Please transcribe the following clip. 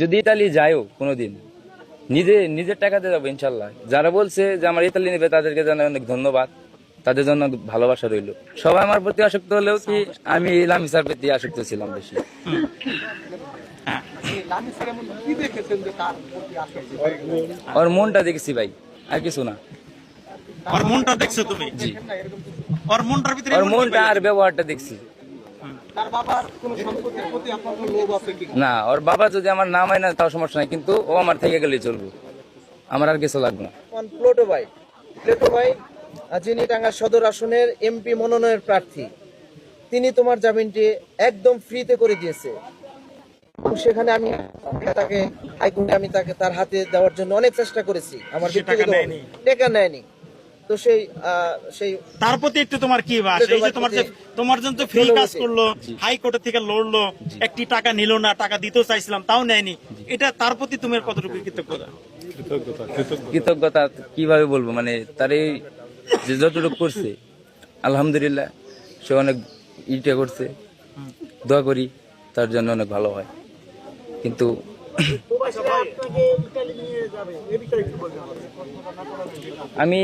যদি ইতালি যাইও কোনোদিন নিজের টাকাতে যাবো ইনশাল্লাহ। যারা বলছে যে আমার ইতালি নেবে তাদেরকে জানাই অনেক ধন্যবাদ, তাদের জন্য ভালোবাসা রইল। সবাই আমার প্রতি আসক্ত হলেও কি আমি লামিসার প্রতি আসক্ত ছিলাম বেশি। ওর মনটা দেখছি ভাই, আর কিছু না। ওর মনটা দেখছো তুমি? জি, ওর মনটার ভিতরে ওর মনটা আর ব্যবহারটা দেখছি। তার বাবার কোনো সম্পত্তির প্রতি আপনার কোনো লোভ আছে কি? না, ওর বাবা যদি আমার নাম হয় না তাও সমস্যা নাই, কিন্তু ও আমার থেকে গেলেই চলবো, আমার আর কিছু লাগবে না। প্লুটো ভাই যিনি টাঙ্গাইল সদর আসনের এমপি মনোনয়নের প্রার্থী, তিনি তোমার জামিনটি একদম ফ্রিতে করে দিয়েছে। এবং সেখানে আমি তাকে হাইকোর্টে আমি তাকে তার হাতে দেওয়ার জন্য অনেক চেষ্টা করেছি, আমার ব্যক্তিগত টাকা নেয়নি। তো সেই তার প্রতি একটু তোমার কি বাস? এই যে তোমার জন্য তো ফ্রি কাজ করলো, হাইকোর্ট থেকে লড়লো, একটি টাকা নিল না, টাকা দিতেও চাইছিলাম তাও নেয়নি, এটা তার প্রতি তুমি কতটুকু কৃতজ্ঞতা? কৃতজ্ঞতা কিভাবে বলবো, মানে তার এই যে যতটুকু করছে আলহামদুলিল্লাহ, সে অনেক ইটা করছে, দোয়া করি তার জন্য অনেক ভালো হয়। কিন্তু আমি